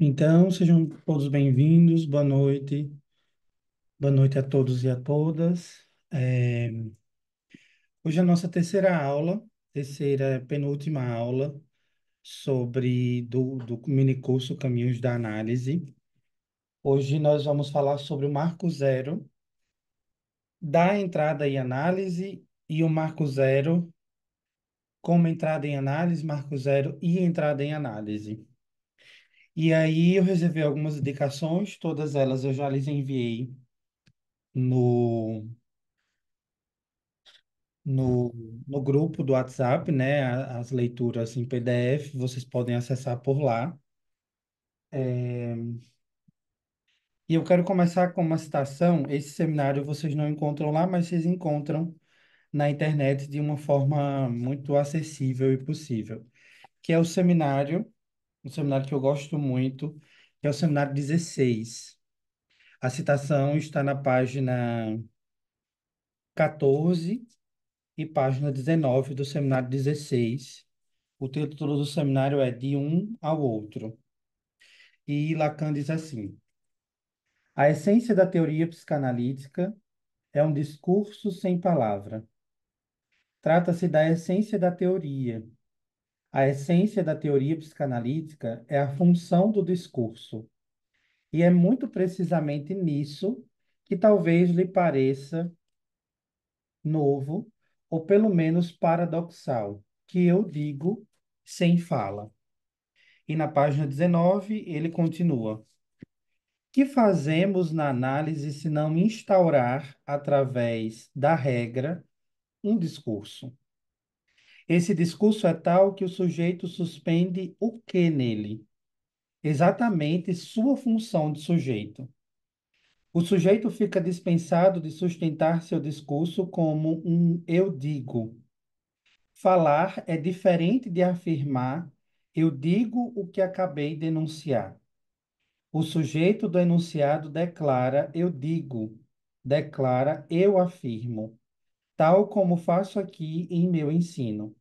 Então, sejam todos bem-vindos, boa noite, boa noite a todos e a todas. Hoje é a nossa terceira aula, terceira, penúltima aula do minicurso Caminhos da Análise. Hoje nós vamos falar sobre o marco zero da entrada em análise e o marco zero como entrada em análise, marco zero e entrada em análise. E aí eu reservei algumas indicações, todas elas eu já lhes enviei no no, no grupo do WhatsApp, né? As leituras em PDF, vocês podem acessar por lá. E eu quero começar com uma citação. Esse seminário vocês não encontram lá, mas vocês encontram na internet de uma forma muito acessível e possível, que é um seminário que eu gosto muito, que é o seminário 16. A citação está na página 14 e página 19 do seminário 16. O título do seminário é De Um ao Outro. E Lacan diz assim: a essência da teoria psicanalítica é um discurso sem palavra. Trata-se da essência da teoria. A essência da teoria psicanalítica é a função do discurso. E é muito precisamente nisso que talvez lhe pareça novo, ou pelo menos paradoxal, que eu digo sem fala. E na página 19, ele continua: que fazemos na análise se não instaurar, através da regra, um discurso? Esse discurso é tal que o sujeito suspende o que nele? Exatamente sua função de sujeito. O sujeito fica dispensado de sustentar seu discurso como um eu digo. Falar é diferente de afirmar eu digo o que acabei de enunciar. O sujeito do enunciado declara eu digo, declara eu afirmo, tal como faço aqui em meu ensino.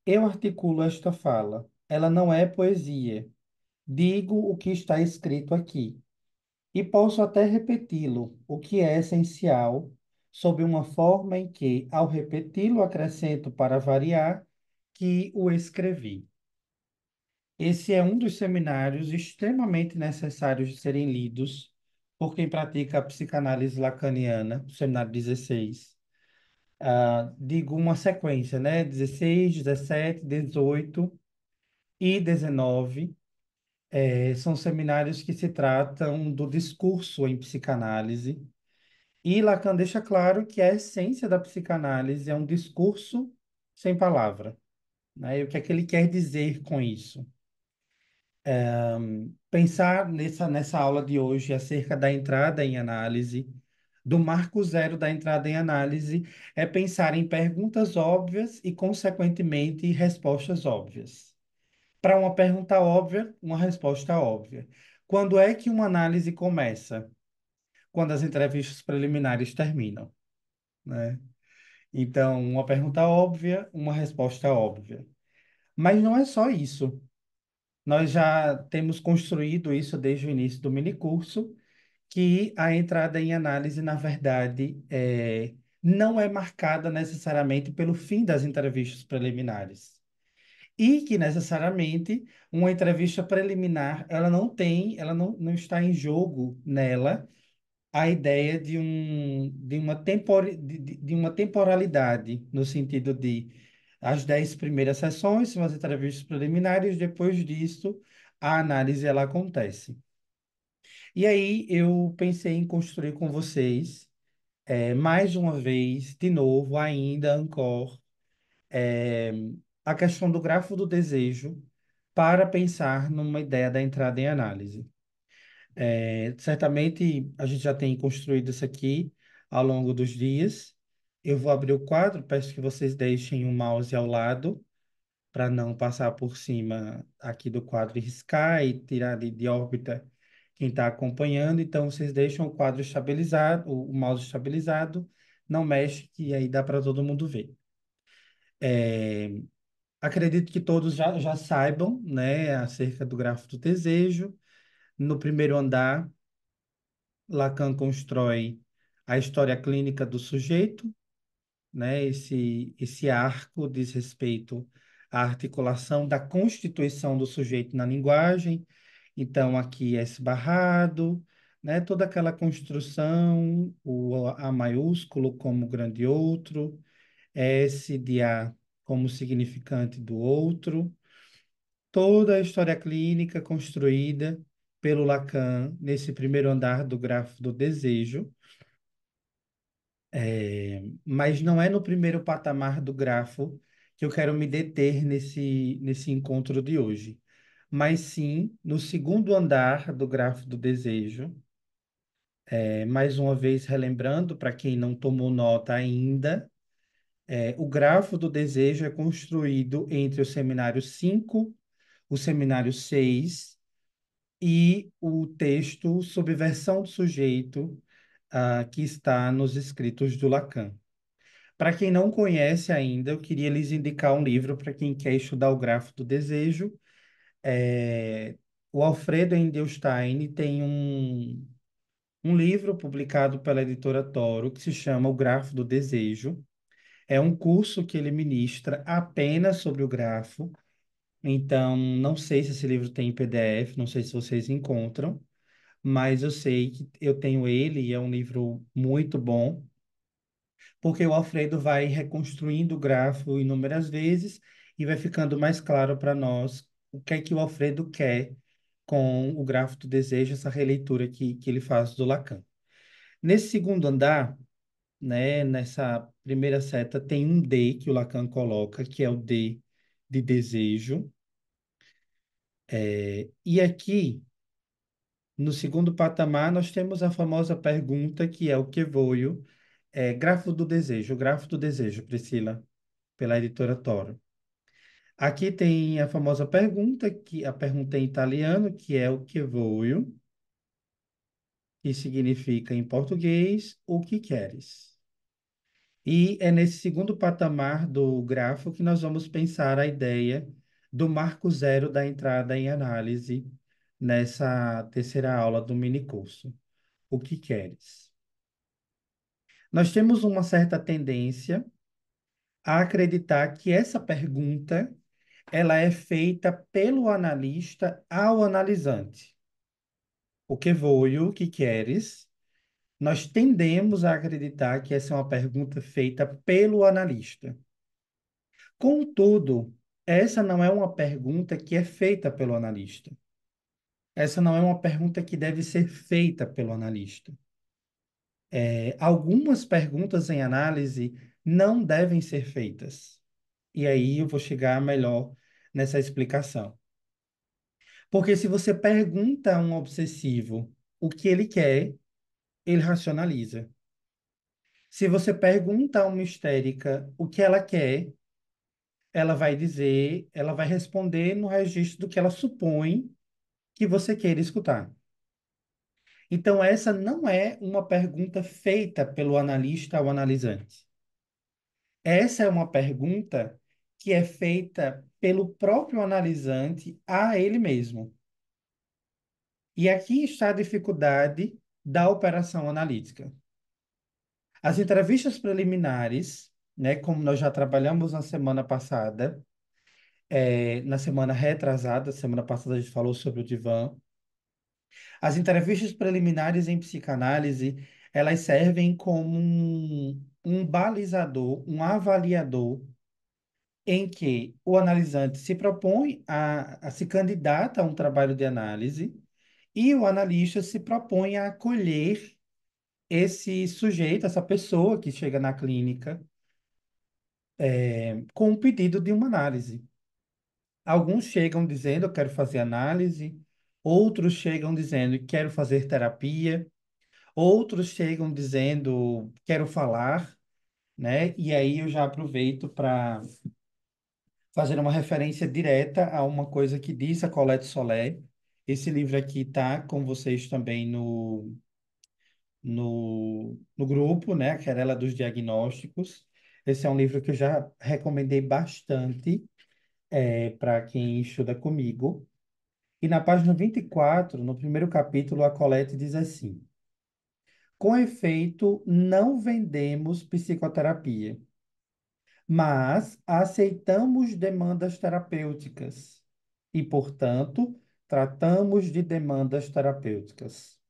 Eu articulo esta fala. Ela não é poesia. Digo o que está escrito aqui. E posso até repeti-lo, o que é essencial, sob uma forma em que, ao repeti-lo, acrescento para variar que o escrevi. Esse é um dos seminários extremamente necessários de serem lidos por quem pratica a psicanálise lacaniana, o seminário 16. Digo uma sequência, né? 16, 17, 18 e 19. São seminários que se tratam do discurso em psicanálise. E Lacan deixa claro que a essência da psicanálise é um discurso sem palavra, né? E o que é que ele quer dizer com isso? Pensar nessa aula de hoje acerca da entrada em análise, do marco zero da entrada em análise, é pensar em perguntas óbvias e, consequentemente, respostas óbvias. Para uma pergunta óbvia, uma resposta óbvia. Quando é que uma análise começa? Quando as entrevistas preliminares terminam, né? Então, uma pergunta óbvia, uma resposta óbvia. Mas não é só isso. Nós já temos construído isso desde o início do minicurso, que a entrada em análise, na verdade, não é marcada necessariamente pelo fim das entrevistas preliminares. E que necessariamente uma entrevista preliminar, ela não está em jogo nela a ideia de uma temporalidade, no sentido de as 10 primeiras sessões são as entrevistas preliminares, depois disso a análise ela acontece. E aí eu pensei em construir com vocês, mais uma vez, de novo, ainda, Ancor, é, a questão do grafo do desejo para pensar numa ideia da entrada em análise. Certamente a gente já tem construído isso aqui ao longo dos dias. Eu vou abrir o quadro, peço que vocês deixem o mouse ao lado para não passar por cima aqui do quadro e riscar e tirar de órbita quem está acompanhando. Então vocês deixam o quadro estabilizado, o mouse estabilizado, não mexe, que aí dá para todo mundo ver. Acredito que todos já saibam, né, acerca do grafo do desejo. No primeiro andar, Lacan constrói a história clínica do sujeito, né? Esse arco diz respeito à articulação da constituição do sujeito na linguagem. Então, aqui é esbarrado, né? Toda aquela construção, o A maiúsculo como grande outro, S de A como significante do outro. Toda a história clínica construída pelo Lacan nesse primeiro andar do grafo do desejo. Mas não é no primeiro patamar do grafo que eu quero me deter nesse encontro de hoje, mas sim no segundo andar do grafo do desejo. Mais uma vez, relembrando, para quem não tomou nota ainda, o grafo do desejo é construído entre o seminário 5, o seminário 6 e o texto Subversão do Sujeito, que está nos escritos do Lacan. Para quem não conhece ainda, eu queria lhes indicar um livro para quem quer estudar o grafo do desejo. O Alfredo Endelstein tem um livro publicado pela editora Toro que se chama O Grafo do Desejo. É um curso que ele ministra apenas sobre o grafo. Então, não sei se esse livro tem em PDF, não sei se vocês encontram, mas eu sei que eu tenho ele e é um livro muito bom, porque o Alfredo vai reconstruindo o grafo inúmeras vezes e vai ficando mais claro para nós o que é que o Alfredo quer com o grafo do desejo, essa releitura que ele faz do Lacan. Nesse segundo andar, né, nessa primeira seta, tem um D que o Lacan coloca, que é o D de desejo. E aqui, no segundo patamar, nós temos a famosa pergunta, que é o que voio, grafo do desejo, o grafo do desejo, Priscila, pela editora Toro. Aqui tem a famosa pergunta, que a pergunta em italiano, que é o que voglio, que significa em português o que queres. E é nesse segundo patamar do grafo que nós vamos pensar a ideia do marco zero da entrada em análise nessa terceira aula do minicurso. O que queres? Nós temos uma certa tendência a acreditar que essa pergunta ela é feita pelo analista ao analisante. O que voglio, o que queres? Nós tendemos a acreditar que essa é uma pergunta feita pelo analista. Contudo, essa não é uma pergunta que é feita pelo analista. Essa não é uma pergunta que deve ser feita pelo analista. Algumas perguntas em análise não devem ser feitas. E aí eu vou chegar melhor nessa explicação. Porque se você pergunta a um obsessivo o que ele quer, ele racionaliza. Se você pergunta a uma histérica o que ela quer, ela vai dizer, ela vai responder no registro do que ela supõe que você queira escutar. Então, essa não é uma pergunta feita pelo analista ao analisante. Essa é uma pergunta que é feita pelo próprio analisante a ele mesmo. E aqui está a dificuldade da operação analítica. As entrevistas preliminares, né, como nós já trabalhamos na semana passada, na semana retrasada, semana passada a gente falou sobre o divã, as entrevistas preliminares em psicanálise, elas servem como um balizador, um avaliador, em que o analisante se propõe a se candidata a um trabalho de análise e o analista se propõe a acolher esse sujeito, essa pessoa que chega na clínica, com o pedido de uma análise. Alguns chegam dizendo, eu quero fazer análise, outros chegam dizendo, quero fazer terapia, outros chegam dizendo, quero falar, né? E aí eu já aproveito para fazer uma referência direta a uma coisa que diz a Colette Solé. Esse livro aqui está com vocês também no grupo, né? A Querela dos Diagnósticos. Esse é um livro que eu já recomendei bastante para quem estuda comigo. E na página 24, no primeiro capítulo, a Colette diz assim: com efeito, não vendemos psicoterapia, mas aceitamos demandas terapêuticas e, portanto, tratamos de demandas terapêuticas.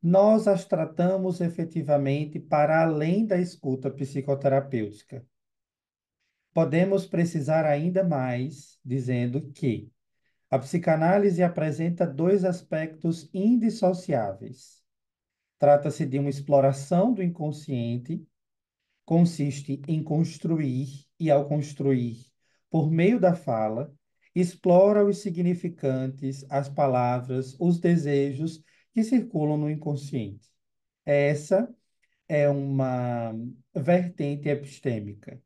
Nós as tratamos efetivamente para além da escuta psicoterapêutica. Podemos precisar ainda mais, dizendo que a psicanálise apresenta dois aspectos indissociáveis. Trata-se de uma exploração do inconsciente, consiste em construir e, ao construir, por meio da fala, explora os significantes, as palavras, os desejos que circulam no inconsciente. Essa é uma vertente epistêmica.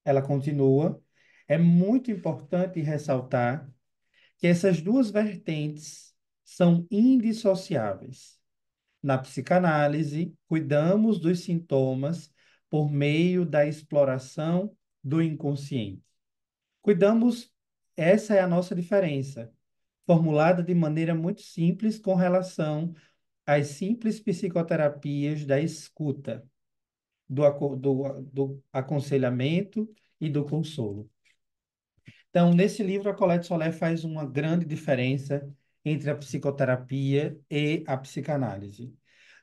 Ela continua. É muito importante ressaltar que essas duas vertentes são indissociáveis. Na psicanálise, cuidamos dos sintomas por meio da exploração do inconsciente. Cuidamos, essa é a nossa diferença, formulada de maneira muito simples com relação às simples psicoterapias da escuta, do aconselhamento e do consolo. Então, nesse livro, a Colette Solé faz uma grande diferença entre a psicoterapia e a psicanálise.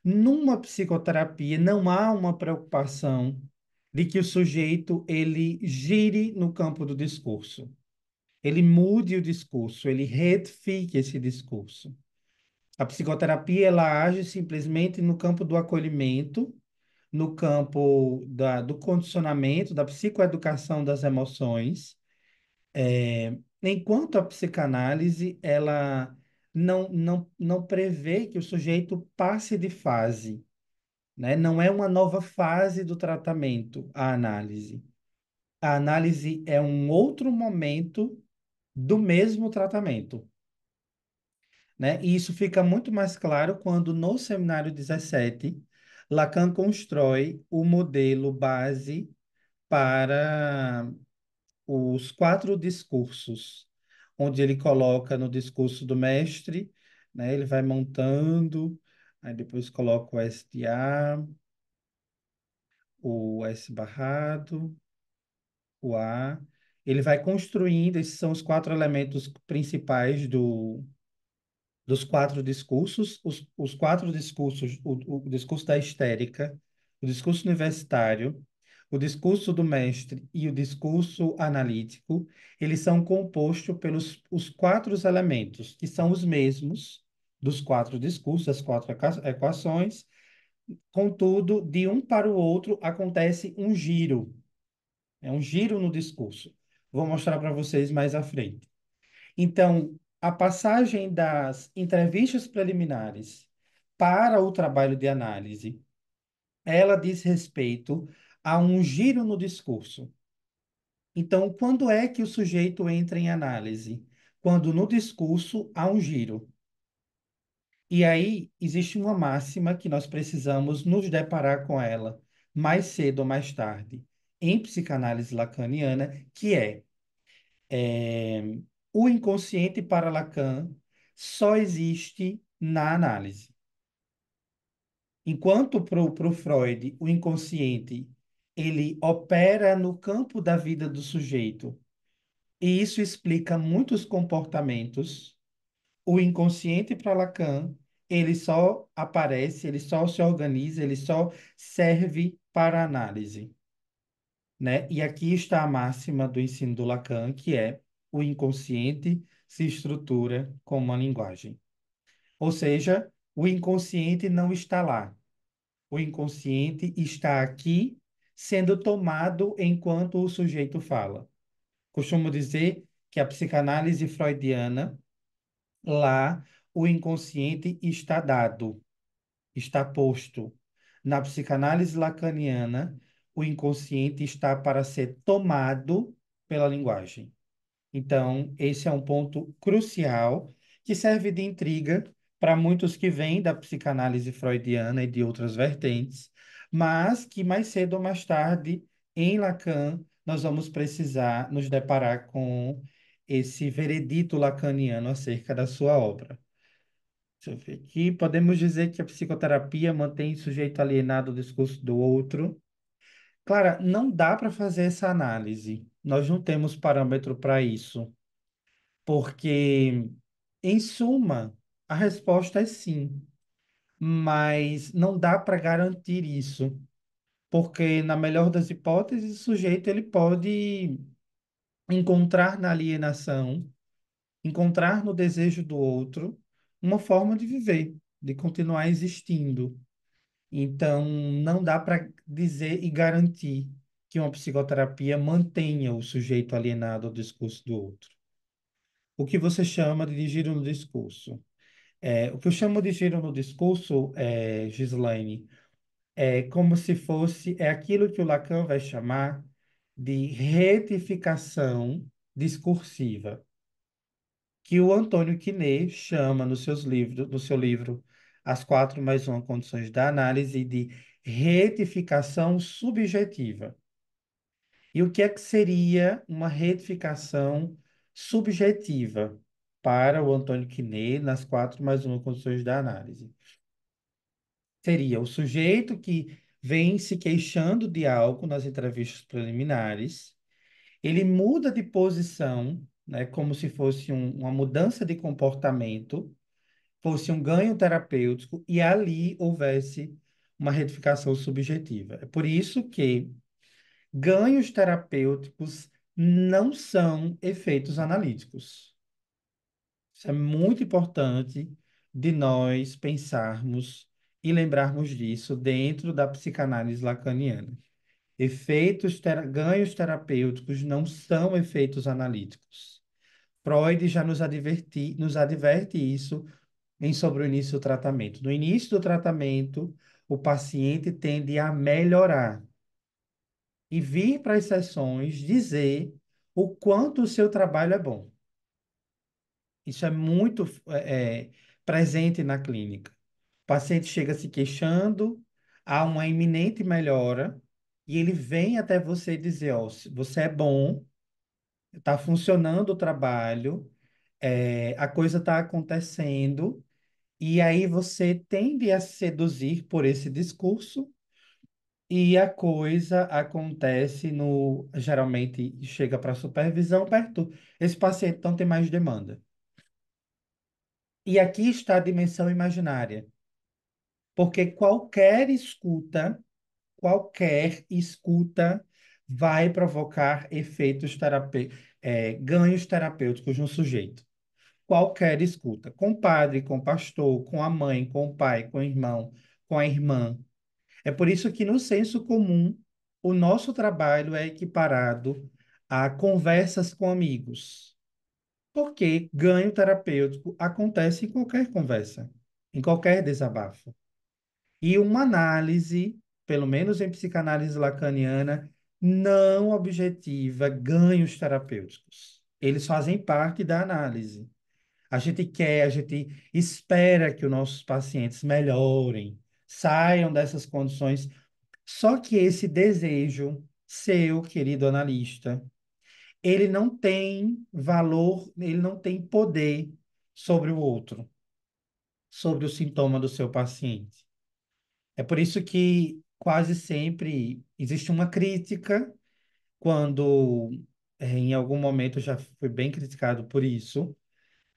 Numa psicoterapia, não há uma preocupação de que o sujeito ele gire no campo do discurso, ele mude o discurso, ele retifique esse discurso. A psicoterapia ela age simplesmente no campo do acolhimento, no campo do condicionamento, da psicoeducação das emoções. Enquanto a psicanálise, ela não prevê que o sujeito passe de fase, né? Não é uma nova fase do tratamento, a análise. A análise é um outro momento do mesmo tratamento, né? E isso fica muito mais claro quando, no seminário 17, Lacan constrói o modelo base para os quatro discursos, onde ele coloca no discurso do mestre, né? Ele vai montando, aí depois coloca o SDA, o S barrado, o A. Ele vai construindo, esses são os quatro elementos principais dos quatro discursos, os quatro discursos, o discurso da histérica, o discurso universitário, o discurso do mestre e o discurso analítico, eles são compostos pelos os quatro elementos, que são os mesmos dos quatro discursos, das quatro equações, contudo, de um para o outro acontece um giro, é um giro no discurso. Vou mostrar para vocês mais à frente. Então, a passagem das entrevistas preliminares para o trabalho de análise, ela diz respeito a um giro no discurso. Então, quando é que o sujeito entra em análise? Quando no discurso há um giro. E aí existe uma máxima que nós precisamos nos deparar com ela mais cedo ou mais tarde, em psicanálise lacaniana, que é, o inconsciente para Lacan só existe na análise. Enquanto para o Freud, o inconsciente, ele opera no campo da vida do sujeito, e isso explica muitos comportamentos, o inconsciente para Lacan, ele só aparece, ele só se organiza, ele só serve para análise, né? E aqui está a máxima do ensino do Lacan, que é o inconsciente se estrutura como uma linguagem. Ou seja, o inconsciente não está lá. O inconsciente está aqui sendo tomado enquanto o sujeito fala. Costumo dizer que a psicanálise freudiana, lá, o inconsciente está dado, está posto. Na psicanálise lacaniana, o inconsciente está para ser tomado pela linguagem. Então, esse é um ponto crucial que serve de intriga para muitos que vêm da psicanálise freudiana e de outras vertentes, mas que mais cedo ou mais tarde, em Lacan, nós vamos precisar nos deparar com esse veredito lacaniano acerca da sua obra. Deixa eu ver aqui. Podemos dizer que a psicoterapia mantém o sujeito alienado do discurso do outro. Clara, não dá para fazer essa análise. Nós não temos parâmetro para isso, porque, em suma, a resposta é sim, mas não dá para garantir isso, porque, na melhor das hipóteses, o sujeito ele pode encontrar na alienação, encontrar no desejo do outro uma forma de viver, de continuar existindo. Então, não dá para dizer e garantir que uma psicoterapia mantenha o sujeito alienado ao discurso do outro. O que você chama de giro no discurso? O que eu chamo de giro no discurso, Gislaine, é como se fosse, é aquilo que o Lacan vai chamar de retificação discursiva, que o Antônio Quinet chama nos seus livros, no seu livro As Quatro mais Uma Condições da Análise, de retificação subjetiva. E o que é que seria uma retificação subjetiva para o Antônio Quinet nas Quatro mais Uma Condições da Análise? Seria o sujeito que vem se queixando de algo nas entrevistas preliminares, ele muda de posição, né, como se fosse uma mudança de comportamento, fosse um ganho terapêutico e ali houvesse uma retificação subjetiva. É por isso que ganhos terapêuticos não são efeitos analíticos. Isso é muito importante de nós pensarmos e lembrarmos disso dentro da psicanálise lacaniana. Ganhos terapêuticos não são efeitos analíticos. Freud já nos adverte isso em sobre o início do tratamento. No início do tratamento, o paciente tende a melhorar e vir para as sessões dizer o quanto o seu trabalho é bom. Isso é muito presente na clínica. O paciente chega se queixando, há uma iminente melhora, e ele vem até você dizer, ó, você é bom, está funcionando o trabalho, a coisa está acontecendo, e aí você tende a seduzir por esse discurso, e a coisa acontece no, geralmente chega para supervisão, perto. Esse paciente não tem mais demanda. E aqui está a dimensão imaginária, porque qualquer escuta vai provocar ganhos terapêuticos no sujeito. Qualquer escuta, com o padre, com o pastor, com a mãe, com o pai, com o irmão, com a irmã. É por isso que no senso comum, o nosso trabalho é equiparado a conversas com amigos. Porque ganho terapêutico acontece em qualquer conversa, em qualquer desabafo. E uma análise, pelo menos em psicanálise lacaniana, não objetiva ganhos terapêuticos. Eles fazem parte da análise. A gente espera que os nossos pacientes melhorem, saiam dessas condições. Só que esse desejo seu, querido analista, ele não tem valor, ele não tem poder sobre o outro, sobre o sintoma do seu paciente. É por isso que quase sempre existe uma crítica quando, em algum momento, eu já fui bem criticado por isso,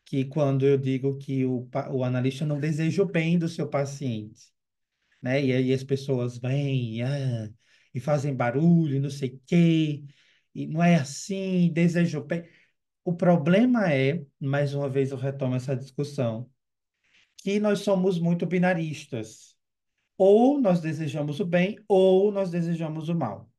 que quando eu digo que o analista não deseja o bem do seu paciente, né? E aí as pessoas vêm e fazem barulho, não sei o quê, e não é assim, deseja o bem. O problema é, mais uma vez eu retomo essa discussão, que nós somos muito binaristas. Ou nós desejamos o bem, ou nós desejamos o mal,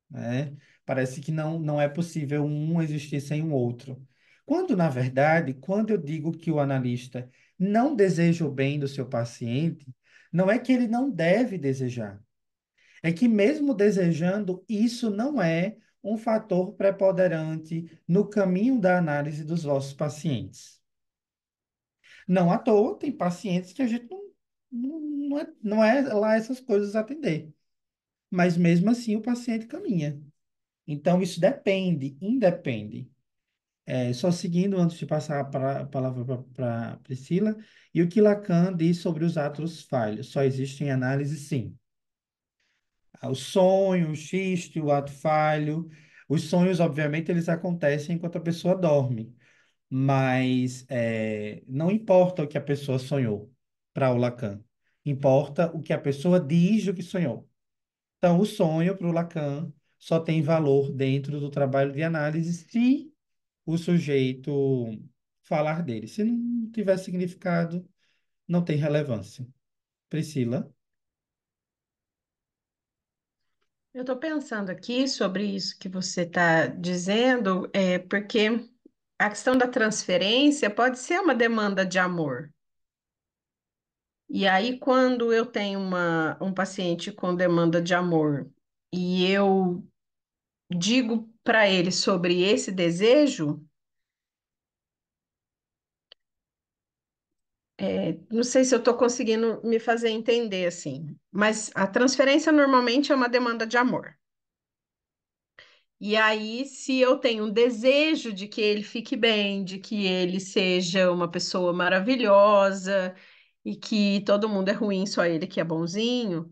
né? Parece que não é possível um existir sem o outro. Quando, na verdade, quando eu digo que o analista não deseja o bem do seu paciente, não é que ele não deve desejar. É que mesmo desejando, isso não é um fator preponderante no caminho da análise dos vossos pacientes. Não à toa, tem pacientes que a gente não é lá essas coisas atender. Mas mesmo assim o paciente caminha. Então, isso depende, independe. Só seguindo, antes de passar a palavra para Priscila, e o que Lacan diz sobre os atos falhos? Só existe em análise, sim. O sonho, o xiste, o ato falho. Os sonhos, obviamente, eles acontecem enquanto a pessoa dorme, mas não importa o que a pessoa sonhou, para o Lacan. Importa o que a pessoa diz do que sonhou. Então, o sonho, para o Lacan, só tem valor dentro do trabalho de análise se o sujeito falar dele. Se não tiver significado, não tem relevância. Priscila, Eu estou pensando aqui sobre isso que você está dizendo, porque a questão da transferência pode ser uma demanda de amor. E aí, quando eu tenho um paciente com demanda de amor e eu digo para ele sobre esse desejo, não sei se eu estou conseguindo me fazer entender assim, mas a transferência normalmente é uma demanda de amor. E aí, se eu tenho um desejo de que ele fique bem, de que ele seja uma pessoa maravilhosa e que todo mundo é ruim, só ele que é bonzinho,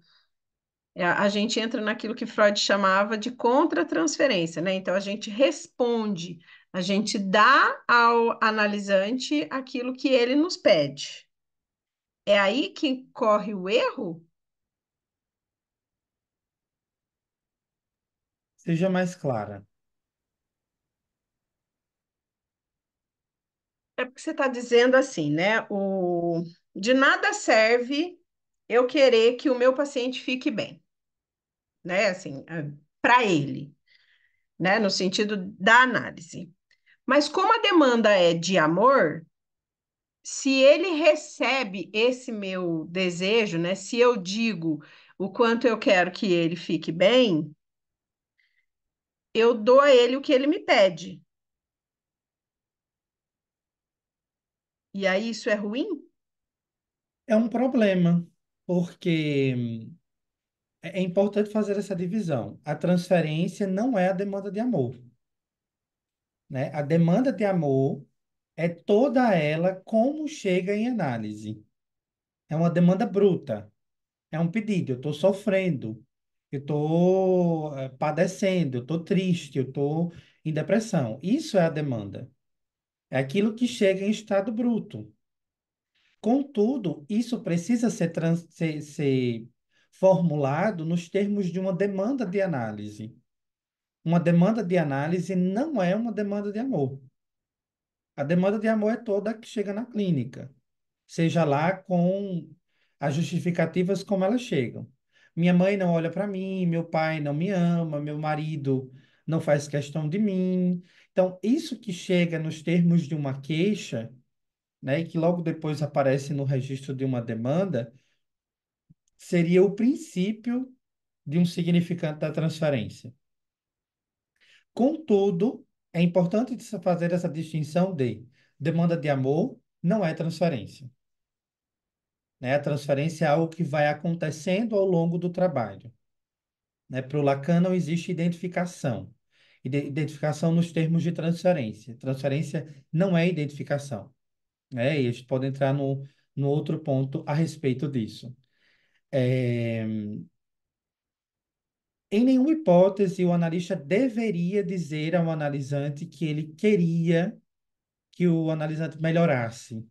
a gente entra naquilo que Freud chamava de contra-transferência, né? Então, a gente responde, a gente dá ao analisante aquilo que ele nos pede. É aí que corre o erro? seja mais clara. É porque você está dizendo assim, né? De nada serve eu querer que o meu paciente fique bem, né? Assim, para ele, né? No sentido da análise. Mas como a demanda é de amor, se ele recebe esse meu desejo, né? Se eu digo o quanto eu quero que ele fique bem, eu dou a ele o que ele me pede. E aí isso é ruim? É um problema, porque é importante fazer essa divisão. A transferência não é a demanda de amor, né? A demanda de amor é toda ela como chega em análise. É uma demanda bruta, é um pedido. Eu estou sofrendo, eu estou padecendo, eu estou triste, eu estou em depressão. Isso é a demanda. É aquilo que chega em estado bruto. Contudo, isso precisa ser formulado nos termos de uma demanda de análise. Uma demanda de análise não é uma demanda de amor. A demanda de amor é toda que chega na clínica, seja lá com as justificativas como elas chegam. Minha mãe não olha para mim, meu pai não me ama, meu marido não faz questão de mim. Então, isso que chega nos termos de uma queixa, né, e que logo depois aparece no registro de uma demanda, seria o princípio de um significante da transferência. Contudo, é importante se fazer essa distinção de demanda de amor não é transferência, né? A transferência é algo que vai acontecendo ao longo do trabalho, né? Para o Lacan não existe identificação. Identificação nos termos de transferência. Transferência não é identificação, né? E a gente pode entrar no outro ponto a respeito disso. É, Em nenhuma hipótese, o analista deveria dizer ao analisante que ele queria que o analisante melhorasse,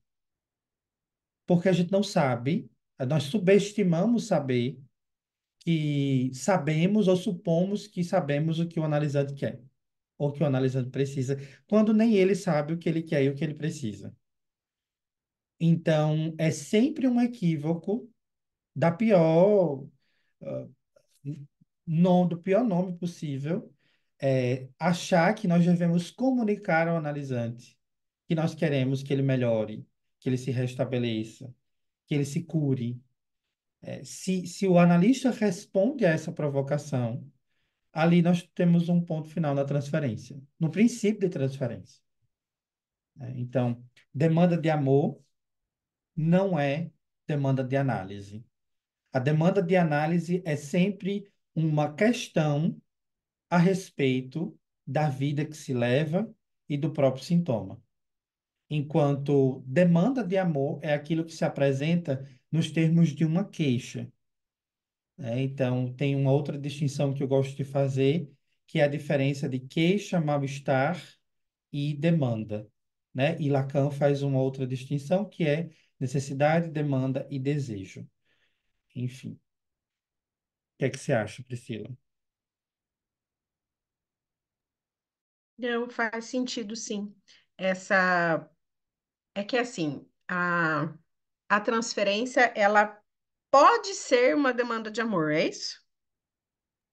porque a gente não sabe, nós subestimamos saber que sabemos ou supomos que sabemos o que o analisante quer, ou que o analisante precisa, quando nem ele sabe o que ele quer e o que ele precisa. Então, é sempre um equívoco da pior, ah, do pior nome possível, achar que nós devemos comunicar ao analisante que nós queremos que ele melhore, que ele se restabeleça, que ele se cure. Se o analista responde a essa provocação, ali nós temos um ponto final na transferência, no princípio de transferência, né? Então, demanda de amor não é demanda de análise. A demanda de análise é sempre uma questão a respeito da vida que se leva e do próprio sintoma. Enquanto demanda de amor é aquilo que se apresenta nos termos de uma queixa, né? Então, tem uma outra distinção que eu gosto de fazer, que é a diferença de queixa, mal-estar e demanda, né? E Lacan faz uma outra distinção, que é necessidade, demanda e desejo. Enfim, o que é que você acha, Priscila? Não, faz sentido, sim. Essa é que assim, a transferência, ela pode ser uma demanda de amor, é isso?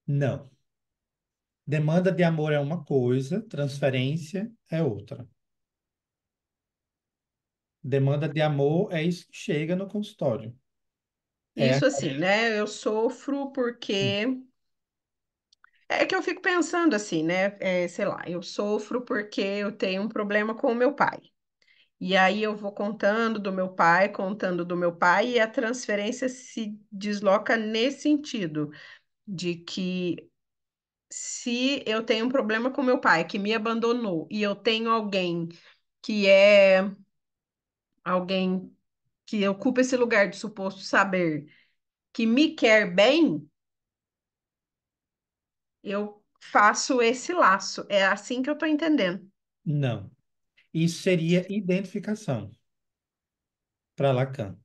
Não. Demanda de amor é uma coisa, transferência é outra. Demanda de amor é isso que chega no consultório. É, Isso assim, né? Eu sofro porque é que eu fico pensando assim, né? Sei lá, eu sofro porque eu tenho um problema com o meu pai. E aí eu vou contando do meu pai, e a transferência se desloca nesse sentido, de que se eu tenho um problema com meu pai, que me abandonou, e eu tenho alguém que é alguém que ocupa esse lugar de suposto saber, que me quer bem, eu faço esse laço. É assim que eu tô entendendo. não. Isso seria identificação para Lacan,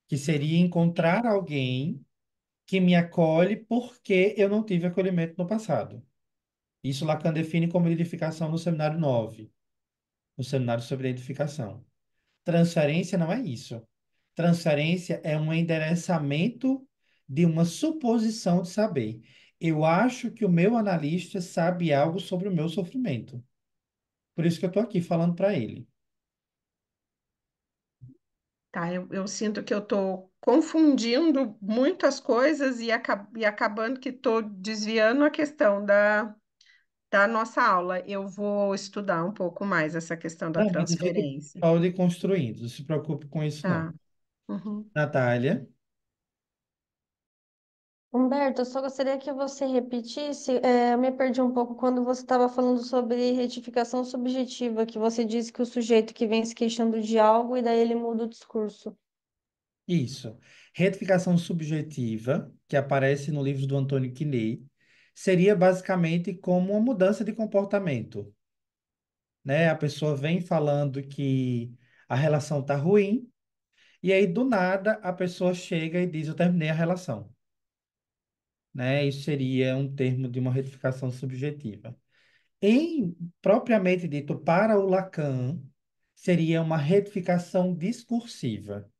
que seria encontrar alguém que me acolhe porque eu não tive acolhimento no passado. Isso Lacan define como identificação no seminário 9, no seminário sobre identificação. Transferência não é isso. Transferência é um endereçamento de uma suposição de saber. Eu acho que o meu analista sabe algo sobre o meu sofrimento. Por isso que eu estou aqui falando para ele. Tá, eu sinto que eu tô confundindo muitas coisas e, e acabando que tô desviando a questão da nossa aula. Eu vou estudar um pouco mais essa questão da Não, mas a gente transferência. pode ir construindo. Não se preocupe com isso, não. Tá. Uhum. Natália, Humberto, eu só gostaria que você repetisse. Eu me perdi um pouco quando você estava falando sobre retificação subjetiva, que você disse que o sujeito que vem se queixando de algo e daí ele muda o discurso. isso. Retificação subjetiva, que aparece no livro do Antônio Quinet, seria basicamente como uma mudança de comportamento, né? A pessoa vem falando que a relação tá ruim, e aí do nada a pessoa chega e diz: Eu terminei a relação, né? Isso seria um termo de uma retificação subjetiva. Em propriamente dito, para o Lacan, seria uma retificação discursiva,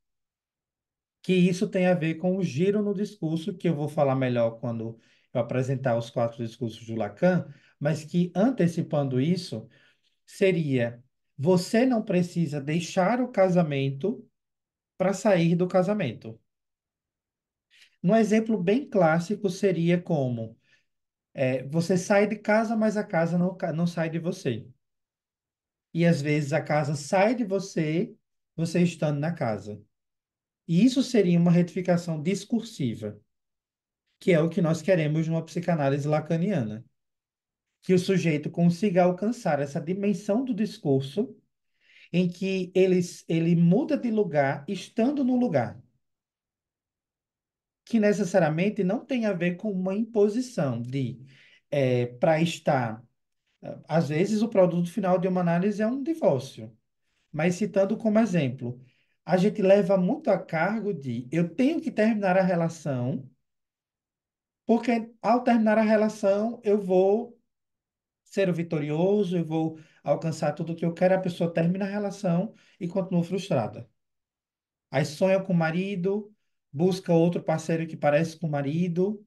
que isso tem a ver com o giro no discurso, que eu vou falar melhor quando eu apresentar os quatro discursos do Lacan, mas que antecipando isso, seria: você não precisa deixar o casamento para sair do casamento. Um exemplo bem clássico seria como você sai de casa, mas a casa não sai de você. E às vezes a casa sai de você, você estando na casa. E isso seria uma retificação discursiva, que é o que nós queremos numa psicanálise lacaniana. Que o sujeito consiga alcançar essa dimensão do discurso em que ele muda de lugar estando no lugar, que necessariamente não tem a ver com uma imposição de para estar. Às vezes, o produto final de uma análise é um divórcio, mas citando como exemplo, a gente leva muito a cargo de eu tenho que terminar a relação, porque ao terminar a relação eu vou ser o vitorioso, eu vou alcançar tudo o que eu quero, a pessoa termina a relação e continua frustrada. Aí sonha com o marido, busca outro parceiro que parece com o marido,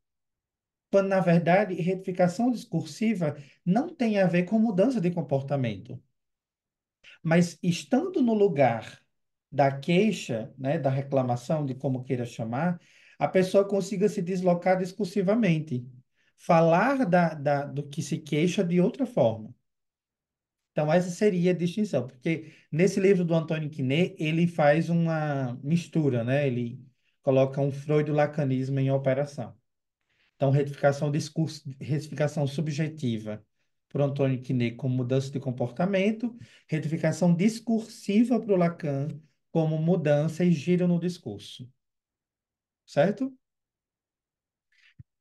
quando na verdade retificação discursiva não tem a ver com mudança de comportamento. Mas estando no lugar da queixa, né, da reclamação, de como queira chamar, a pessoa consiga se deslocar discursivamente, falar do que se queixa de outra forma. Então, essa seria a distinção, porque nesse livro do Antônio Quinet, ele faz uma mistura, né? Ele coloca um Freud-lacanismo em operação. Então, retificação subjetiva para o Antônio Quinet como mudança de comportamento, retificação discursiva para o Lacan como mudança e giro no discurso, certo?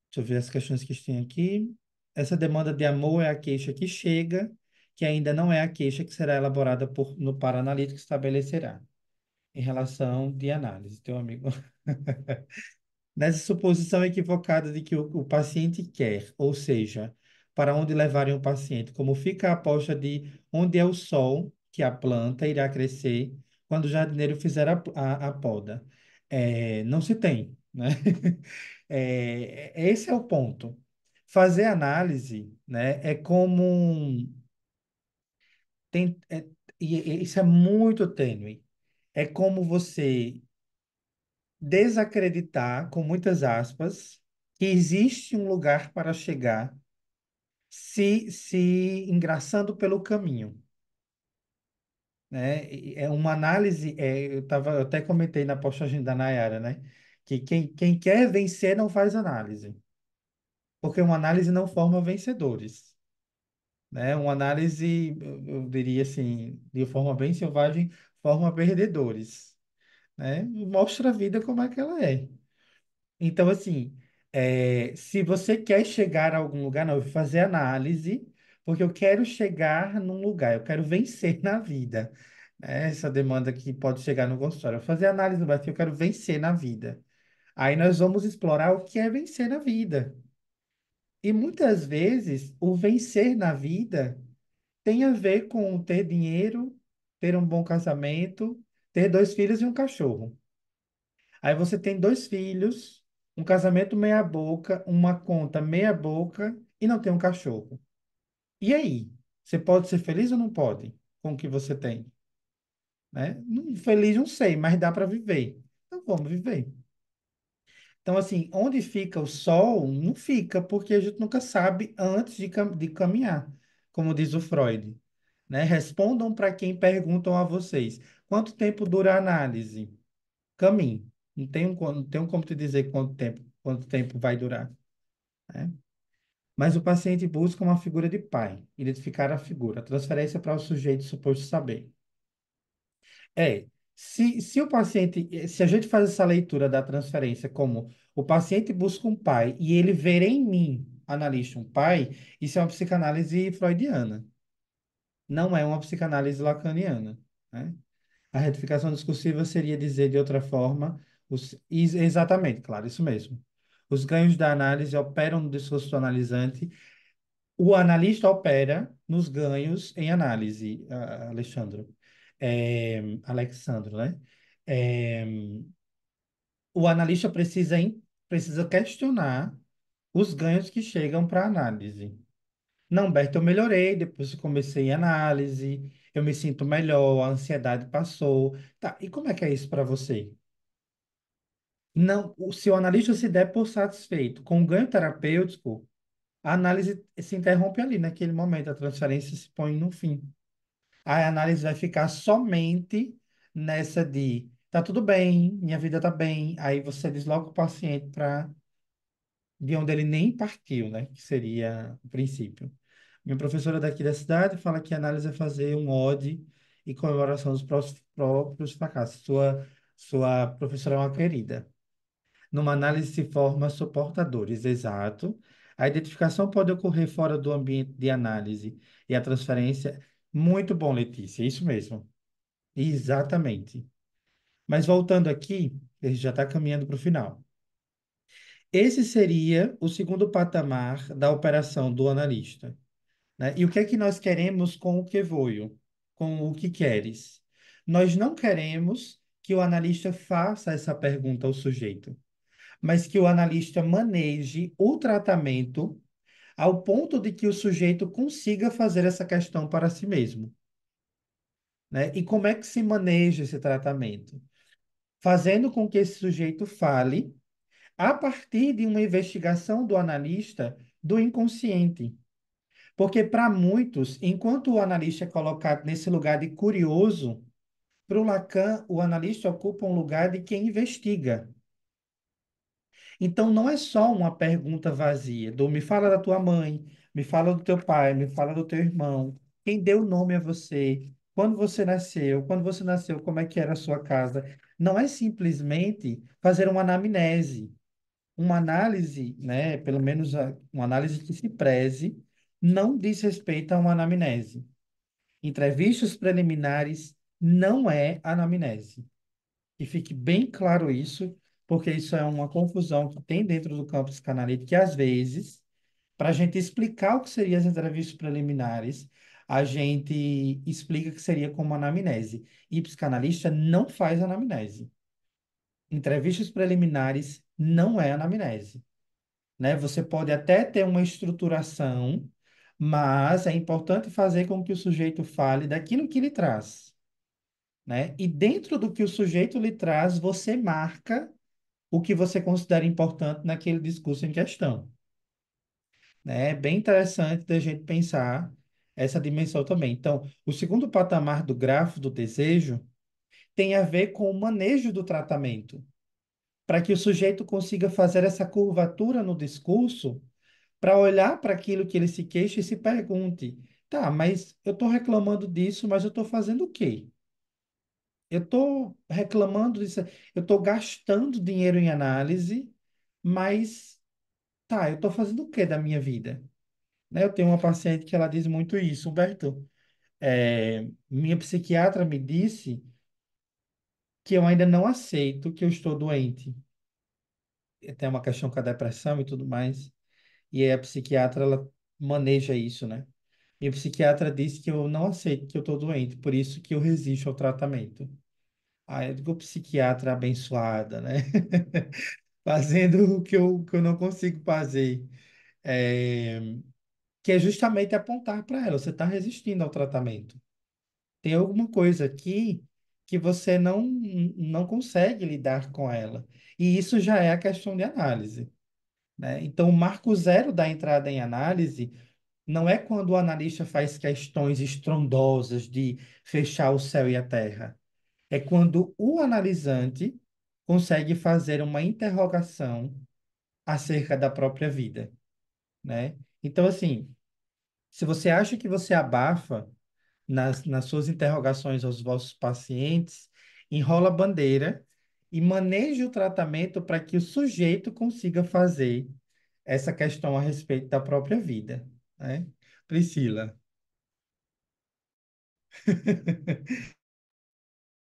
Deixa eu ver as questões que tem aqui. Essa demanda de amor é a queixa que chega, que ainda não é a queixa que será elaborada no paraanalítico que estabelecerá. Em relação de análise, teu amigo. Nessa suposição equivocada de que o paciente quer, ou seja, para onde levarem o paciente, como fica a aposta de onde é o sol que a planta irá crescer quando o jardineiro fizer a poda. Não se tem, né? Esse é o ponto. Fazer análise, né, é como tem, e isso é muito tênue. É como você desacreditar, com muitas aspas, que existe um lugar para chegar se engraçando pelo caminho, né? É uma análise, eu até comentei na postagem da Nayara, né? Que quem quer vencer não faz análise, porque uma análise não forma vencedores, né? Uma análise, eu diria assim, de forma bem selvagem, forma perdedores, né? Mostra a vida como é que ela é. Então, assim, se você quer chegar a algum lugar, não, eu vou fazer análise, porque eu quero chegar num lugar, eu quero vencer na vida. Né? Essa demanda que pode chegar no consultório. Eu vou fazer análise no Brasil, eu quero vencer na vida. Aí nós vamos explorar o que é vencer na vida. E muitas vezes, o vencer na vida tem a ver com ter dinheiro, ter um bom casamento, ter dois filhos e um cachorro. Aí você tem dois filhos, um casamento meia boca, uma conta meia boca e não tem um cachorro. E aí? Você pode ser feliz ou não pode com o que você tem? Né? Feliz não sei, mas dá para viver. Então vamos viver. Então, assim, onde fica o sol, não fica, porque a gente nunca sabe antes de caminhar, como diz o Freud. Né? Respondam para quem perguntam a vocês. Quanto tempo dura a análise? Caminhe. Não tenho como te dizer quanto tempo vai durar, né? Mas o paciente busca uma figura de pai, identificar a figura, transferência para o sujeito suposto saber. É, se o paciente, se a gente faz essa leitura da transferência como o paciente busca um pai e ele ver em mim, analista, um pai, isso é uma psicanálise freudiana, não é uma psicanálise lacaniana, né? A retificação discursiva seria dizer de outra forma, exatamente, claro, isso mesmo. Os ganhos da análise operam no discurso do analisante, o analista opera nos ganhos em análise, Alexandro. Alexandro, né? É, o analista precisa questionar os ganhos que chegam para a análise. Não, Berto, eu melhorei depois que comecei a análise, eu me sinto melhor, a ansiedade passou. Tá, e como é que é isso para você? Não, se o analista se der por satisfeito com o ganho terapêutico, a análise se interrompe ali naquele momento, a transferência se põe no fim. A análise vai ficar somente nessa de tá tudo bem, minha vida tá bem, aí você desloca o paciente para de onde ele nem partiu, né? Que seria o princípio. Minha professora daqui da cidade fala que a análise é fazer um ode e comemoração dos próprios fracassos. Sua professora é uma querida. Numa análise se forma suportadores, exato. A identificação pode ocorrer fora do ambiente de análise e a transferência. Muito bom, Letícia, isso mesmo. Exatamente. Mas voltando aqui, ele já está caminhando para o final. Esse seria o segundo patamar da operação do analista, né? E o que é que nós queremos com o que voio? Com o que queres? Nós não queremos que o analista faça essa pergunta ao sujeito, mas que o analista maneje o tratamento ao ponto de que o sujeito consiga fazer essa questão para si mesmo, né? E como é que se maneja esse tratamento? Fazendo com que esse sujeito fale a partir de uma investigação do analista do inconsciente. Porque para muitos, enquanto o analista é colocado nesse lugar de curioso, para o Lacan, o analista ocupa um lugar de quem investiga. Então, não é só uma pergunta vazia, do me fala da tua mãe, me fala do teu pai, me fala do teu irmão, quem deu o nome a você, quando você nasceu, como é que era a sua casa. Não é simplesmente fazer uma anamnese, uma análise, né, pelo menos uma análise que se preze, não diz respeito a uma anamnese. Entrevistas preliminares não é anamnese. E fique bem claro isso, porque isso é uma confusão que tem dentro do campo psicanalítico, que às vezes, para a gente explicar o que seriam as entrevistas preliminares, a gente explica que seria como anamnese. E psicanalista não faz anamnese. Entrevistas preliminares não é anamnese, né? Você pode até ter uma estruturação, mas é importante fazer com que o sujeito fale daquilo que lhe traz, né? E dentro do que o sujeito lhe traz, você marca o que você considera importante naquele discurso em questão, né? É bem interessante da gente pensar essa dimensão também. Então, o segundo patamar do grafo do desejo tem a ver com o manejo do tratamento, para que o sujeito consiga fazer essa curvatura no discurso, para olhar para aquilo que ele se queixa e se pergunte: tá, mas eu estou reclamando disso, mas eu estou fazendo o quê? Eu estou reclamando disso, eu estou gastando dinheiro em análise, mas tá, eu estou fazendo o quê da minha vida? Né? Eu tenho uma paciente que ela diz muito isso, Humberto. Minha psiquiatra me disse que eu ainda não aceito que eu estou doente. Tem uma questão com a depressão e tudo mais. E aí a psiquiatra, ela maneja isso, né? Minha psiquiatra disse que eu não aceito que eu estou doente, por isso que eu resisto ao tratamento. Aí eu digo, psiquiatra abençoada, né? Fazendo o que eu não consigo fazer. É, que é justamente apontar para ela, você está resistindo ao tratamento. Tem alguma coisa aqui que você não consegue lidar com ela. E isso já é a questão de análise, né? Então, o marco zero da entrada em análise não é quando o analista faz questões estrondosas de fechar o céu e a terra. É quando o analisante consegue fazer uma interrogação acerca da própria vida, né? Então, assim, se você acha que você abafa nas suas interrogações aos vossos pacientes, enrola a bandeira e maneje o tratamento para que o sujeito consiga fazer essa questão a respeito da própria vida, né? Priscila.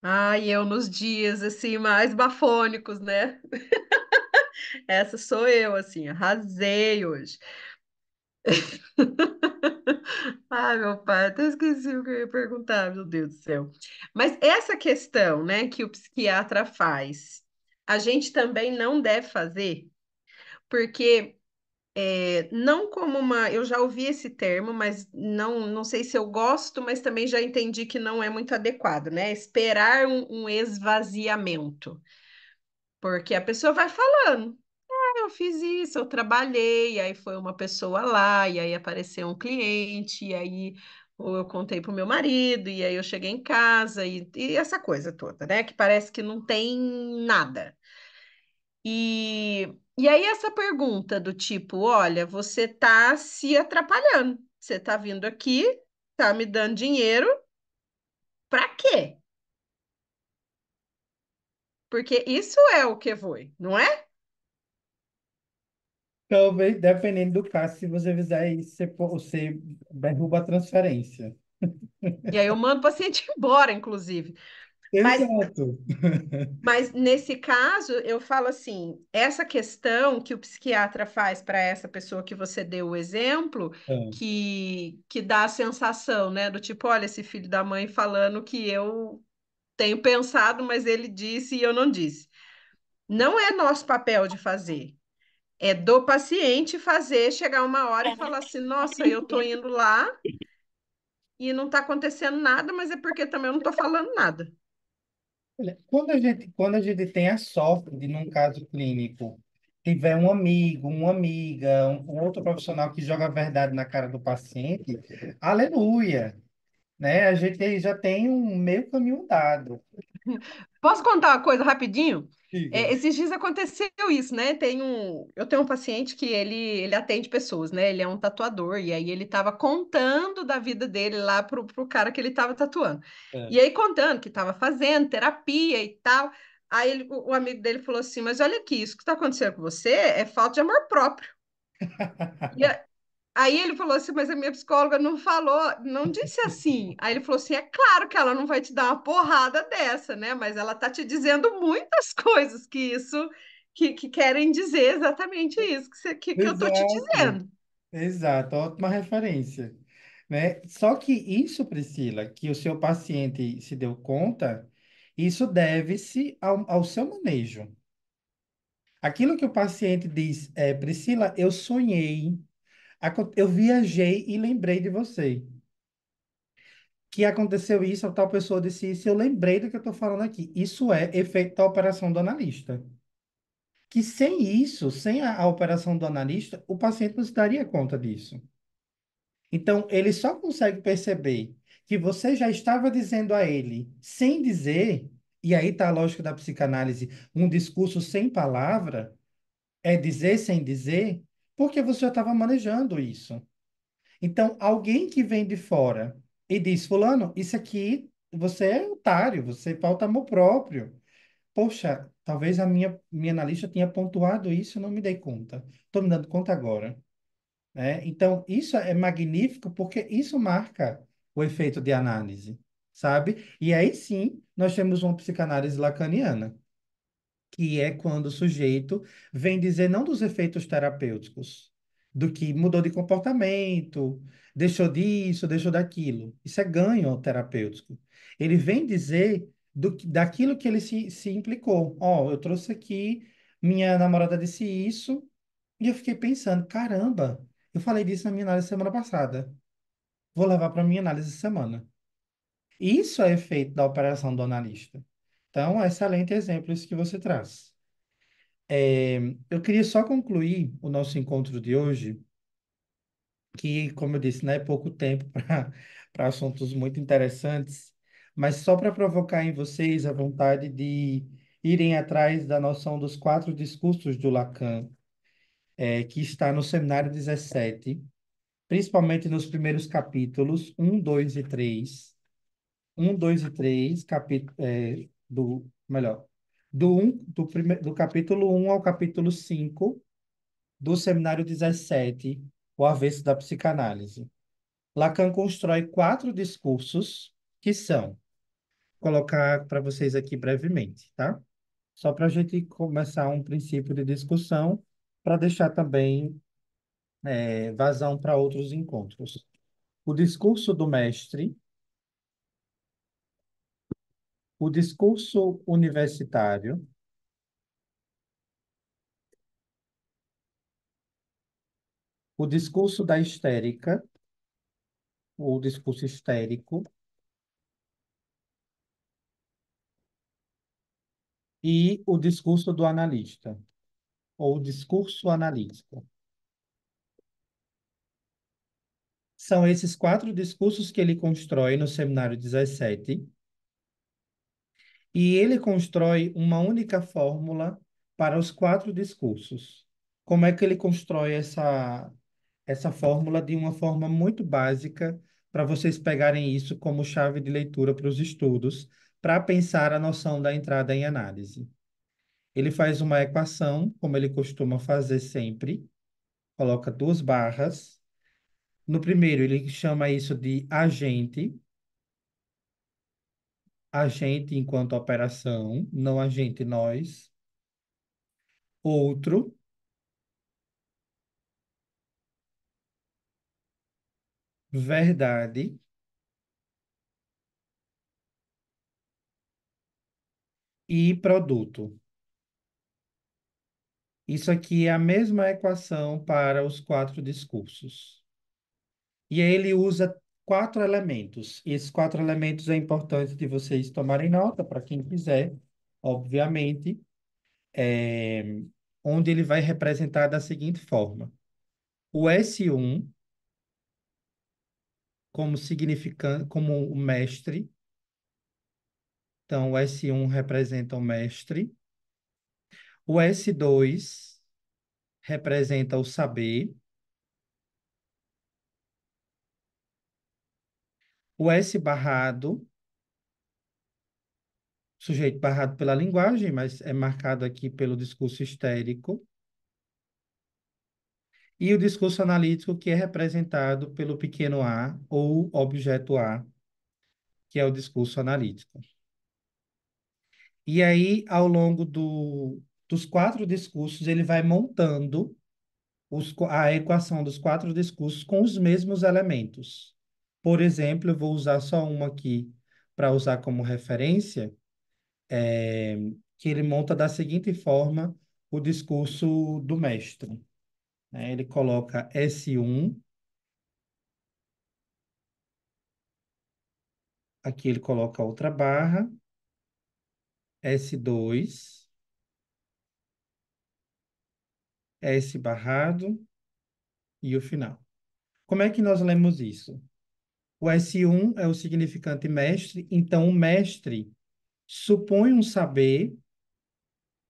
Ai, eu nos dias assim mais bafônicos, né? Essa sou eu, assim, arrasei hoje. Ai, meu pai, até esqueci o que eu ia perguntar, meu Deus do céu. Mas essa questão, né, que o psiquiatra faz, a gente também não deve fazer, porque não como uma. Eu já ouvi esse termo, mas não sei se eu gosto, mas também já entendi que não é muito adequado, né? Esperar um esvaziamento. Porque a pessoa vai falando, eu fiz isso, eu trabalhei, aí foi uma pessoa lá, e aí apareceu um cliente, e aí ou eu contei pro meu marido, e aí eu cheguei em casa, e essa coisa toda, né? Que parece que não tem nada. E aí essa pergunta do tipo, olha, você tá se atrapalhando, você tá vindo aqui, tá me dando dinheiro, pra quê? Porque isso é o que foi, não é? Talvez, dependendo do caso, se você fizer isso, você derruba a transferência. E aí eu mando o paciente embora, inclusive. Mas Exato. Mas nesse caso, eu falo assim: essa questão que o psiquiatra faz para essa pessoa que você deu o exemplo, Ah, que dá a sensação, né, do tipo, olha, esse filho da mãe falando que eu tenho pensado, mas ele disse e eu não disse. Não é nosso papel de fazer. É do paciente fazer, chegar uma hora e falar assim: nossa, eu tô indo lá e não tá acontecendo nada, mas é porque também eu não tô falando nada. olha, quando a gente tem a sorte de, num caso clínico, tiver um amigo, uma amiga, um outro profissional que joga a verdade na cara do paciente, aleluia, né? A gente aí já tem um meio caminho dado. Posso contar uma coisa rapidinho? Diga. Esses dias aconteceu isso, né? Eu tenho um paciente que ele atende pessoas, né? Ele é um tatuador, e aí ele estava contando da vida dele lá pro cara que ele estava tatuando. É. E aí contando que estava fazendo terapia e tal. Aí o amigo dele falou assim: Mas olha aqui, isso que está acontecendo com você é falta de amor próprio. E aí ele falou assim: Mas a minha psicóloga não falou, não disse assim. Aí ele falou assim: É claro que ela não vai te dar uma porrada dessa, né? Mas ela tá te dizendo muitas coisas que querem dizer exatamente isso que eu tô te Exato, dizendo. exato, ótima referência, né? Só que isso, Priscila, que o seu paciente se deu conta, isso deve-se ao seu manejo. Aquilo que o paciente diz, Priscila, eu sonhei, eu viajei e lembrei de você. Que aconteceu isso, a tal pessoa disse isso, eu lembrei do que eu estou falando aqui. Isso é efeito da operação do analista. Que sem isso, sem a operação do analista, o paciente não se daria conta disso. Então, ele só consegue perceber que você já estava dizendo a ele, sem dizer, e aí está a lógica da psicanálise, um discurso sem palavra, é dizer sem dizer, porque você já estava manejando isso. Então, alguém que vem de fora e diz, fulano, isso aqui, você é otário, você falta amor próprio. Poxa, talvez a minha analista tenha pontuado isso, eu não me dei conta. Estou me dando conta agora, né? Então, isso é magnífico porque isso marca o efeito de análise, sabe? E aí sim, nós temos uma psicanálise lacaniana, que é quando o sujeito vem dizer não dos efeitos terapêuticos, do que mudou de comportamento, deixou disso, deixou daquilo. Isso é ganho terapêutico. Ele vem dizer daquilo que ele se implicou. Ó, eu trouxe aqui, minha namorada disse isso, e eu fiquei pensando, caramba, eu falei disso na minha análise semana passada. Vou levar para minha análise essa semana. Isso é efeito da operação do analista. Então, é excelente exemplo isso que você traz. Eu queria só concluir o nosso encontro de hoje, que, como eu disse, não é pouco tempo para assuntos muito interessantes, mas só para provocar em vocês a vontade de irem atrás da noção dos quatro discursos do Lacan, que está no Seminário 17, principalmente nos primeiros capítulos, um 2 e 3 1, 2 e 3 melhor, do capítulo um ao capítulo 5 do Seminário 17, O Avesso da Psicanálise. Lacan constrói quatro discursos que são, colocar para vocês aqui brevemente, tá? Só para a gente começar um princípio de discussão, para deixar também vazão para outros encontros. O discurso do mestre, o discurso universitário, o discurso da histérica, ou discurso histérico, e o discurso do analista, ou discurso analítico. São esses quatro discursos que ele constrói no Seminário 17, e ele constrói uma única fórmula para os quatro discursos. Como é que ele constrói essa fórmula de uma forma muito básica para vocês pegarem isso como chave de leitura para os estudos, para pensar a noção da entrada em análise? Ele faz uma equação, como ele costuma fazer sempre, coloca duas barras. No primeiro, ele chama isso de agente, agente enquanto operação, não agente nós. Outro, verdade, e produto. Isso aqui é a mesma equação para os quatro discursos. E aí ele usa quatro elementos. E esses quatro elementos é importante de vocês tomarem nota, para quem quiser, obviamente, é, onde ele vai representar da seguinte forma. O S1 como significando, como o mestre. Então, o S1 representa o mestre. O S2 representa o saber. O S barrado, sujeito barrado pela linguagem, mas é marcado aqui pelo discurso histérico. E o discurso analítico, que é representado pelo pequeno a, ou objeto A, que é o discurso analítico. E aí, ao longo dos quatro discursos, ele vai montando a equação dos quatro discursos com os mesmos elementos. Por exemplo, eu vou usar só uma aqui para usar como referência, que ele monta da seguinte forma o discurso do mestre, né? Ele coloca S1, aqui ele coloca outra barra, S2, S barrado e o final. Como é que nós lemos isso? O S1 é o significante mestre, então o mestre supõe um saber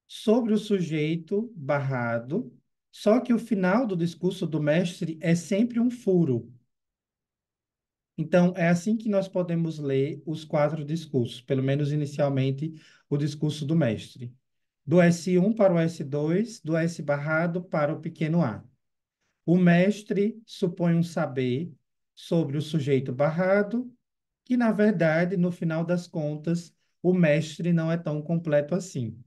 sobre o sujeito barrado, só que o final do discurso do mestre é sempre um furo. Então, é assim que nós podemos ler os quatro discursos, pelo menos inicialmente, o discurso do mestre. Do S1 para o S2, do S barrado para o pequeno a. O mestre supõe um saber sobre o sujeito barrado, que, na verdade, no final das contas, o mestre não é tão completo assim.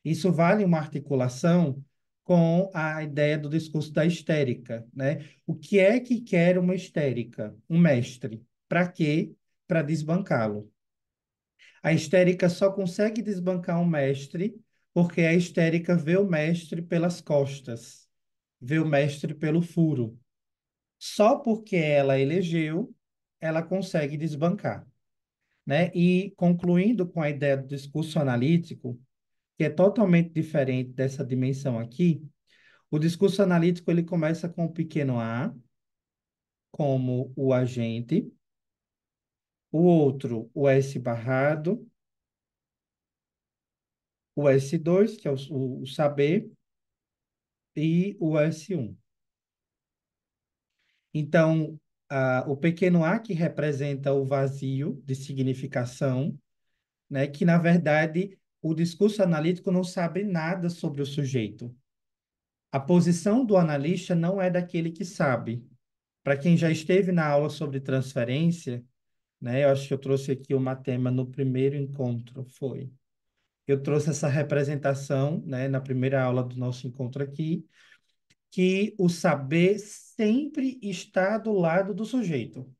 Isso vale uma articulação com a ideia do discurso da histérica, né? O que é que quer uma histérica? Um mestre. Para quê? Para desbancá-lo. A histérica só consegue desbancar um mestre porque a histérica vê o mestre pelas costas, vê o mestre pelo furo. Só porque ela elegeu, ela consegue desbancar, né? E concluindo com a ideia do discurso analítico, que é totalmente diferente dessa dimensão aqui, o discurso analítico ele começa com o pequeno a, como o agente, o outro, o S barrado, o S2, que é o saber, e o S1. Então, o pequeno a que representa o vazio de significação, né, que na verdade o discurso analítico não sabe nada sobre o sujeito. A posição do analista não é daquele que sabe. Para quem já esteve na aula sobre transferência, né, eu acho que eu trouxe aqui uma tema no primeiro encontro, foi. Eu trouxe essa representação, né, na primeira aula do nosso encontro aqui, que o saber sempre está do lado do sujeito.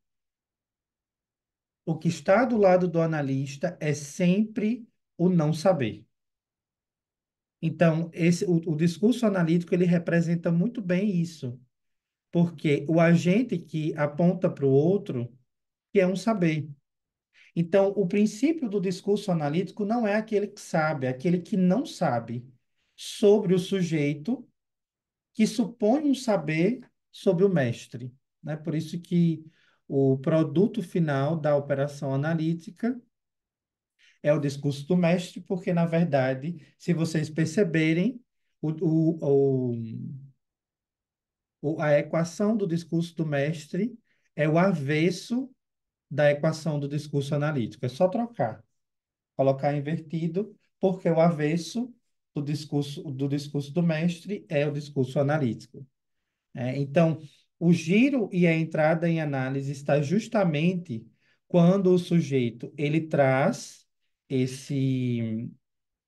O que está do lado do analista é sempre o não saber. Então, o discurso analítico ele representa muito bem isso, porque o agente que aponta para o outro, que é um saber. Então, o princípio do discurso analítico não é aquele que sabe, é aquele que não sabe sobre o sujeito que supõe um saber sobre o mestre, né? Por isso que o produto final da operação analítica é o discurso do mestre, porque, na verdade, se vocês perceberem, o, o, a equação do discurso do mestre é o avesso da equação do discurso analítico. É só trocar, colocar invertido, porque o avesso do discurso do mestre é o discurso analítico. Então, o giro e a entrada em análise está justamente quando o sujeito ele traz esse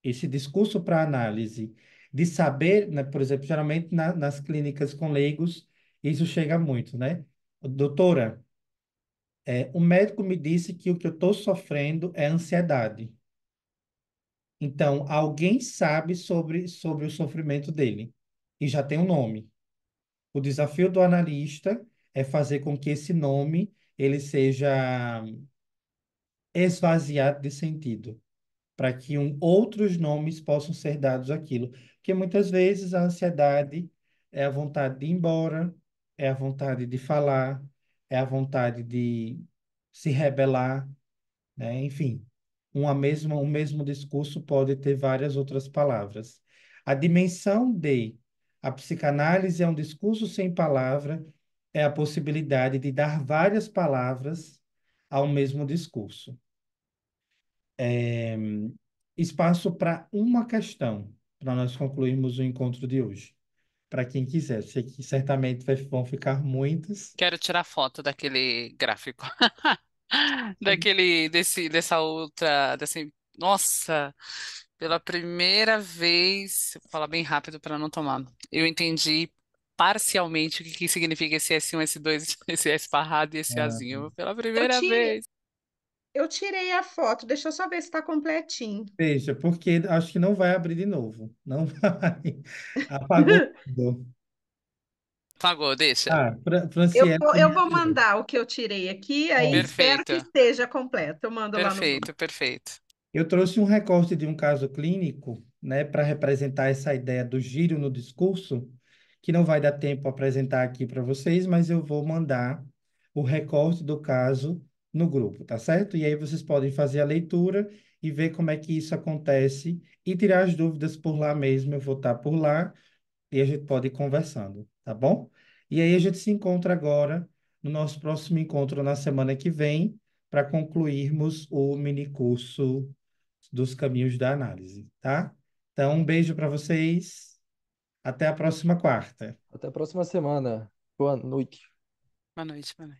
esse discurso para análise de saber, né, por exemplo, geralmente nas clínicas com leigos, isso chega muito, né? Doutora, o médico me disse que o que eu estou sofrendo é ansiedade. Então, alguém sabe sobre o sofrimento dele e já tem um nome. O desafio do analista é fazer com que esse nome ele seja esvaziado de sentido, para que outros nomes possam ser dados àquilo. Porque muitas vezes a ansiedade é a vontade de ir embora, é a vontade de falar, é a vontade de se rebelar, né? Enfim, um mesmo discurso pode ter várias outras palavras. A dimensão de a psicanálise é um discurso sem palavra, é a possibilidade de dar várias palavras ao mesmo discurso. Espaço para uma questão, para nós concluirmos o encontro de hoje. Para quem quiser, sei que certamente vão ficar muitas. Quero tirar foto daquele gráfico. Sim. Dessa outra, nossa, pela primeira vez, vou falar bem rápido para não tomar. Eu entendi parcialmente o que que significa esse S1, S2, esse S parrado e esse Ah, Azinho. Pela Eu primeira tirei, vez. eu tirei a foto, deixa eu só ver se está completinho. veja, porque acho que não vai abrir de novo. Não vai. Apagou tudo. Pagou, deixa. Ah, Eu Franciele vou, também eu vou tirou. mandar o que eu tirei aqui, aí Ó, espero que Perfeito, esteja completo. Eu mando lá no grupo. perfeito, perfeito. eu trouxe um recorte de um caso clínico, né, para representar essa ideia do giro no discurso, que não vai dar tempo para apresentar aqui para vocês, mas eu vou mandar o recorte do caso no grupo, tá certo? E aí vocês podem fazer a leitura e ver como é que isso acontece e tirar as dúvidas por lá mesmo. Eu vou estar por lá e a gente pode ir conversando, tá bom? E aí a gente se encontra agora no nosso próximo encontro na semana que vem para concluirmos o mini curso dos caminhos da análise, tá? Então, um beijo para vocês. Até a próxima quarta. Até a próxima semana. Boa noite. Boa noite, boa noite.